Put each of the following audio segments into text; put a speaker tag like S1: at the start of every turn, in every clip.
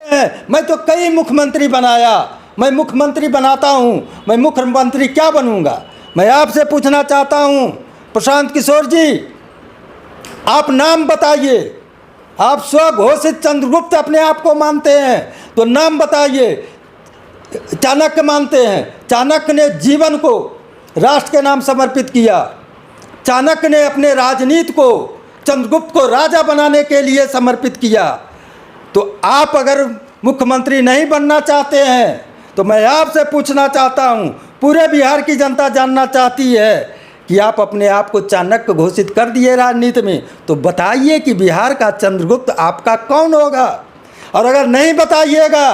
S1: मैं तो कई मुख्यमंत्री बनाया, मैं मुख्यमंत्री बनाता हूँ, मैं मुख्यमंत्री क्या बनूंगा। मैं आपसे पूछना चाहता हूँ प्रशांत किशोर जी, आप नाम बताइए। आप स्वघोषित चंद्रगुप्त अपने आप को मानते हैं तो नाम बताइए। चाणक्य मानते हैं, चाणक्य ने जीवन को राष्ट्र के नाम समर्पित किया। चाणक्य ने अपने राजनीति को चंद्रगुप्त को राजा बनाने के लिए समर्पित किया। तो आप अगर मुख्यमंत्री नहीं बनना चाहते हैं तो मैं आपसे पूछना चाहता हूं, पूरे बिहार की जनता जानना चाहती है कि आप अपने आप को चाणक्य घोषित कर दिए राजनीति में, तो बताइए कि बिहार का चंद्रगुप्त आपका कौन होगा। और अगर नहीं बताइएगा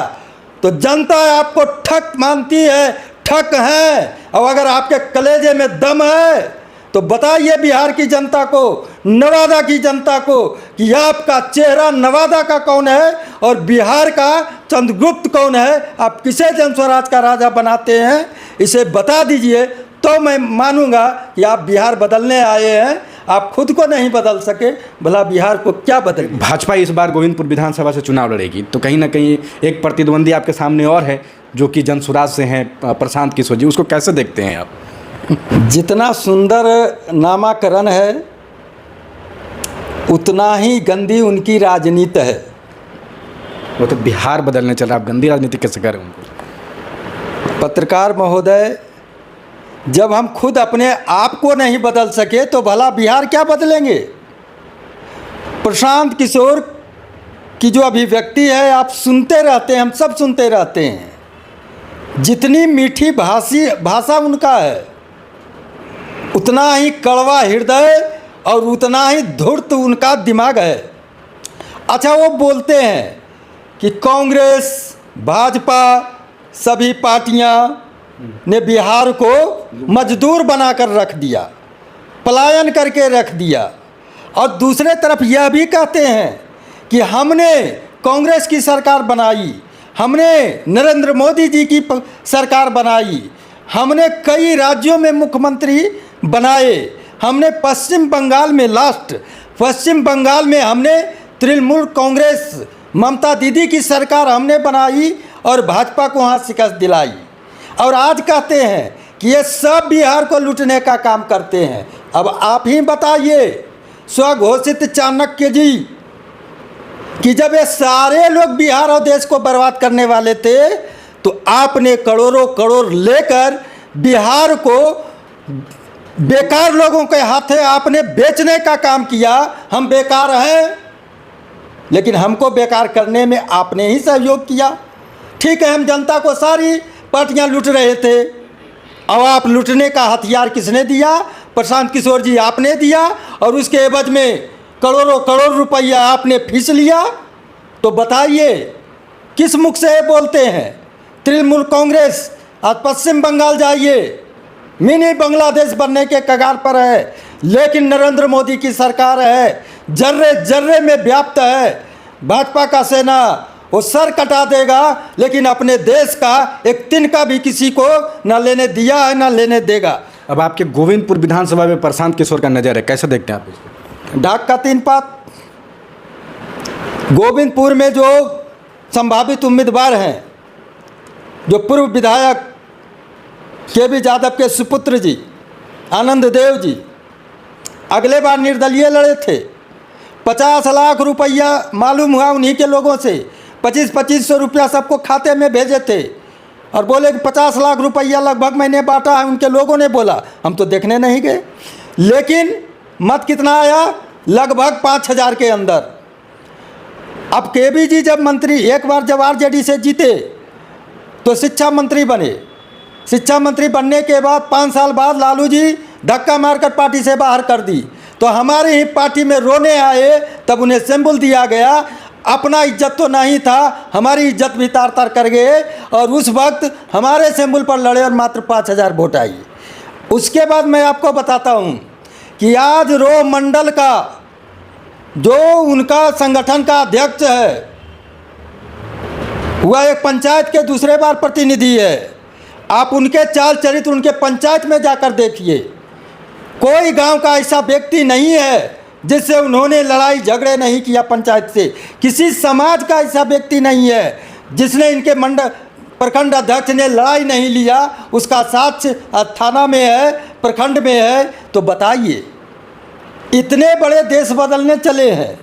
S1: तो जनता आपको ठग मानती है, ठग है। और अगर आपके कलेजे में दम है तो बताइए बिहार की जनता को, नवादा की जनता को कि आपका चेहरा नवादा का कौन है और बिहार का चंद्रगुप्त कौन है। आप किसे जन स्वराज का राजा बनाते हैं, इसे बता दीजिए, तो मैं मानूंगा कि आप बिहार बदलने आए हैं। आप खुद को नहीं बदल सके, भला बिहार को क्या बदलेगी।
S2: भाजपा इस बार गोविंदपुर विधानसभा से चुनाव लड़ेगी, तो कहीं ना कहीं एक प्रतिद्वंदी आपके सामने और है जो कि जन स्वराज से हैं, प्रशांत किशोर जी, उसको कैसे देखते हैं आप?
S1: जितना सुंदर नामाकरण है उतना ही गंदी उनकी राजनीति है।
S2: वो तो बिहार बदलने चल रहा, आप गंदी राजनीति कैसे कर रहे हैं उनको?
S1: पत्रकार महोदय, जब हम खुद अपने आप को नहीं बदल सके तो भला बिहार क्या बदलेंगे। प्रशांत किशोर की जो अभिव्यक्ति है आप सुनते रहते हैं, हम सब सुनते रहते हैं। जितनी मीठी भाषा उनका है उतना ही कड़वा हृदय और उतना ही धूर्त उनका दिमाग है। अच्छा, वो बोलते हैं कि कांग्रेस, भाजपा, सभी पार्टियां ने बिहार को मजदूर बनाकर रख दिया, पलायन करके रख दिया। और दूसरे तरफ यह भी कहते हैं कि हमने कांग्रेस की सरकार बनाई, हमने नरेंद्र मोदी जी की सरकार बनाई, हमने कई राज्यों में मुख्यमंत्री बनाए, हमने पश्चिम बंगाल में हमने तृणमूल कांग्रेस ममता दीदी की सरकार हमने बनाई और भाजपा को वहाँ शिकस्त दिलाई। और आज कहते हैं कि ये सब बिहार को लूटने का काम करते हैं। अब आप ही बताइए स्वघोषित चाणक्य जी कि जब ये सारे लोग बिहार और देश को बर्बाद करने वाले थे तो आपने करोड़ों करोड़ लेकर बिहार को बेकार लोगों के हाथे आपने बेचने का काम किया। हम बेकार हैं, लेकिन हमको बेकार करने में आपने ही सहयोग किया। ठीक है, हम जनता को सारी पार्टियां लूट रहे थे, अब आप लूटने का हथियार किसने दिया? प्रशांत किशोर जी आपने दिया, और उसके एवज में करोड़ों करोड़ रुपया आपने फीस लिया। तो बताइए किस मुख से बोलते हैं? तृणमूल कांग्रेस आज पश्चिम बंगाल जाइए, मिनी बांग्लादेश बनने के कगार पर है, लेकिन नरेंद्र मोदी की सरकार है, जर्रे जर्रे में व्याप्त है। भाजपा का सेना वो सर कटा देगा, लेकिन अपने देश का एक तिनका भी किसी को न लेने दिया है न लेने देगा।
S2: अब आपके गोविंदपुर विधानसभा में प्रशांत किशोर का नज़र है, कैसे देखते हैं आप इसको?
S1: ढाक का 3 पात। गोविंदपुर में जो संभावित उम्मीदवार हैं, जो पूर्व विधायक केबी यादव के सुपुत्र जी आनंद देव जी अगले बार निर्दलीय लड़े थे। 50 लाख रुपया मालूम हुआ उन्हीं के लोगों से, 2500 रुपया सबको खाते में भेजे थे और बोले कि 50 लाख रुपया लगभग मैंने बांटा है। उनके लोगों ने बोला हम तो देखने नहीं गए, लेकिन मत कितना आया? लगभग 5000 के अंदर। अब केबी जी जब मंत्री एक बार जब आरजेडी से जीते तो शिक्षा मंत्री बने। शिक्षा मंत्री बनने के बाद 5 साल बाद लालू जी धक्का मारकर पार्टी से बाहर कर दी, तो हमारी ही पार्टी में रोने आए, तब उन्हें सिंबल दिया गया। अपना इज्जत तो नहीं था, हमारी इज्जत भी तार तार कर गए, और उस वक्त हमारे सिंबल पर लड़े और मात्र 5000 वोट आई। उसके बाद मैं आपको बताता हूँ कि आज रो मंडल का जो उनका संगठन का अध्यक्ष है, वह एक पंचायत के दूसरे बार प्रतिनिधि है। आप उनके चाल चरित्र उनके पंचायत में जाकर देखिए, कोई गांव का ऐसा व्यक्ति नहीं है जिससे उन्होंने लड़ाई झगड़े नहीं किया पंचायत से। किसी समाज का ऐसा व्यक्ति नहीं है जिसने इनके प्रखंड अध्यक्ष ने लड़ाई नहीं लिया। उसका साक्ष्य थाना में है, प्रखंड में है। तो बताइए, इतने बड़े देश बदलने चले हैं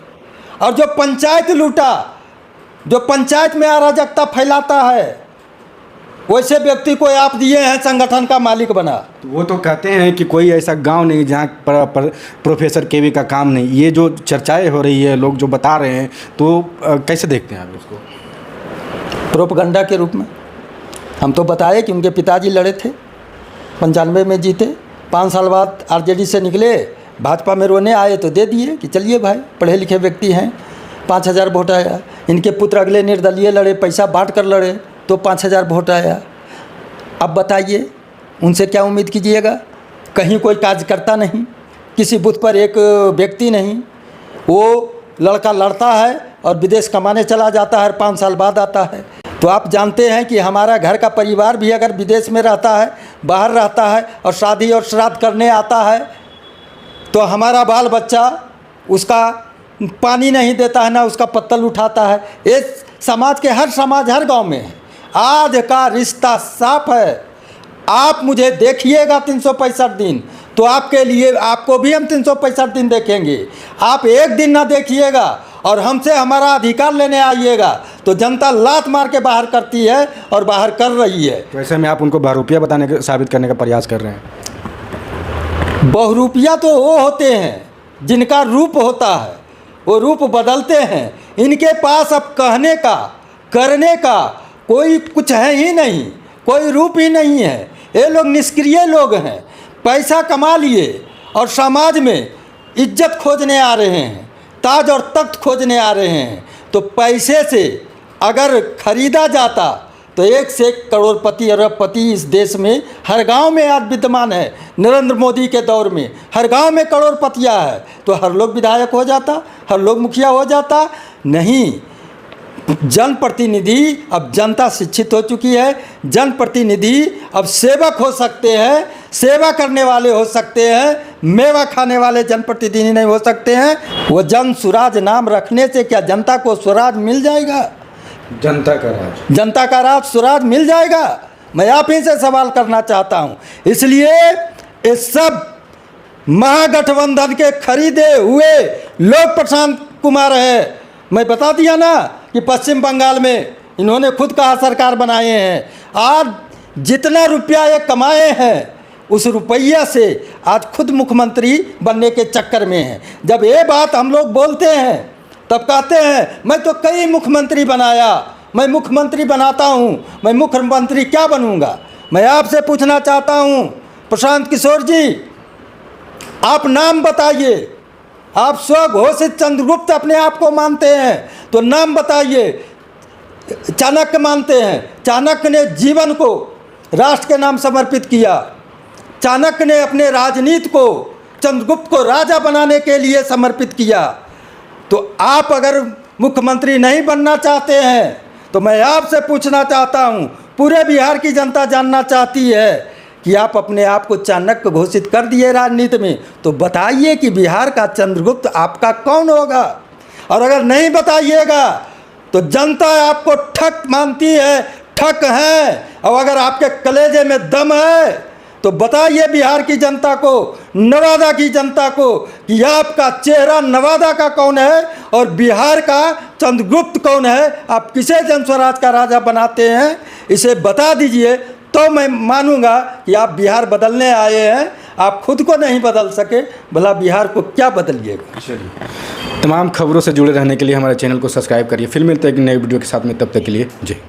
S1: और जो पंचायत लूटा, जो पंचायत में अराजकता फैलाता है, वैसे व्यक्ति को आप दिए हैं संगठन का मालिक बना।
S2: वो तो कहते हैं कि कोई ऐसा गांव नहीं जहाँ पर प्रोफेसर केवी का काम नहीं। ये जो चर्चाएं हो रही है, लोग जो बता रहे हैं, तो कैसे देखते हैं आप इसको?
S1: प्रोपगंडा के रूप में। हम तो बताए कि उनके पिताजी लड़े थे, 95 में जीते, 5 साल बाद आरजेडी से निकले, भाजपा में रोने आए तो दे दिए कि चलिए भाई, पढ़े लिखे व्यक्ति हैं, 5000 वोट आया। इनके पुत्र अगले निर्दलीय लड़े, पैसा बांट कर लड़े तो 5000 वोट आया। अब बताइए, उनसे क्या उम्मीद कीजिएगा? कहीं कोई कार्यकर्ता नहीं, किसी बूथ पर एक व्यक्ति नहीं। वो लड़का लड़ता है और विदेश कमाने चला जाता है, 5 साल बाद आता है। तो आप जानते हैं कि हमारा घर का परिवार भी अगर विदेश में रहता है, बाहर रहता है और शादी और श्राद्ध करने आता है, तो हमारा बाल बच्चा उसका पानी नहीं देता है, ना उसका पत्तल उठाता है। ये समाज के हर गांव में है। आज का रिश्ता साफ है। आप मुझे देखिएगा 365 दिन, तो आपके लिए, आपको भी हम 365 दिन देखेंगे। आप एक दिन ना देखिएगा और हमसे हमारा अधिकार लेने आइएगा तो जनता लात मार के बाहर करती है और बाहर कर रही है।
S2: तो ऐसे में आप उनको बहरूपिया साबित करने का प्रयास कर रहे हैं?
S1: बहुरूपिया तो वो होते हैं जिनका रूप होता है, वो रूप बदलते हैं। इनके पास अब कहने का, करने का कोई कुछ है ही नहीं, कोई रूप ही नहीं है। ये लोग निष्क्रिय लोग हैं, पैसा कमा लिए और समाज में इज्जत खोजने आ रहे हैं, ताज और तख्त खोजने आ रहे हैं। तो पैसे से अगर खरीदा जाता तो 1 से 1 करोड़पति अरबपति इस देश में हर गांव में आज विद्यमान है। नरेंद्र मोदी के दौर में हर गांव में करोड़पतिया है, तो हर लोग विधायक हो जाता, हर लोग मुखिया हो जाता। नहीं, जनप्रतिनिधि, अब जनता शिक्षित हो चुकी है। जनप्रतिनिधि अब सेवक हो सकते हैं, सेवा करने वाले हो सकते हैं, मेवा खाने वाले जनप्रतिनिधि नहीं हो सकते हैं। वो जन सुराज नाम रखने से क्या जनता को स्वराज मिल जाएगा?
S2: जनता का राज स्वराज मिल जाएगा? मैं आप ही से सवाल करना चाहता हूँ। इसलिए ये सब महागठबंधन के खरीदे हुए लोग प्रशांत कुमार है। मैं बता दिया ना कि पश्चिम बंगाल में इन्होंने खुद कहा सरकार बनाए हैं। आज जितना रुपया ये कमाए हैं, उस रुपया से आज खुद मुख्यमंत्री बनने के चक्कर में हैं। जब ये बात हम लोग बोलते हैं तब कहते हैं मैं तो कई मुख्यमंत्री बनाया, मैं मुख्यमंत्री बनाता हूँ, मैं मुख्यमंत्री क्या बनूँगा? मैं आपसे पूछना चाहता हूँ प्रशांत किशोर जी, आप नाम बताइए। आप स्वघोषित चंद्रगुप्त अपने आप को मानते हैं तो नाम बताइए। चाणक्य मानते हैं, चाणक्य ने जीवन को राष्ट्र के नाम समर्पित किया। चाणक्य ने अपने राजनीति को चंद्रगुप्त को राजा बनाने के लिए समर्पित किया। तो आप अगर मुख्यमंत्री नहीं बनना चाहते हैं तो मैं आपसे पूछना चाहता हूं, पूरे बिहार की जनता जानना चाहती है कि आप अपने आप को चाणक्य घोषित कर दिए राजनीति में, तो बताइए कि बिहार का चंद्रगुप्त आपका कौन होगा? और अगर नहीं बताइएगा तो जनता आपको ठग मानती है, ठग है। और अगर आपके कलेजे में दम है तो बताइए बिहार की जनता को, नवादा की जनता को कि आपका चेहरा नवादा का कौन है और बिहार का चंद्रगुप्त कौन है? आप किसे जनस्वराज का राजा बनाते हैं, इसे बता दीजिए, तो मैं मानूंगा कि आप बिहार बदलने आए हैं। आप खुद को नहीं बदल सके, भला बिहार को क्या बदलिएगा? चलिए, तमाम खबरों से जुड़े रहने के लिए हमारे चैनल को सब्सक्राइब करिए। फिर मिलते हैं एक नए वीडियो के साथ में, तब तक के लिए जय।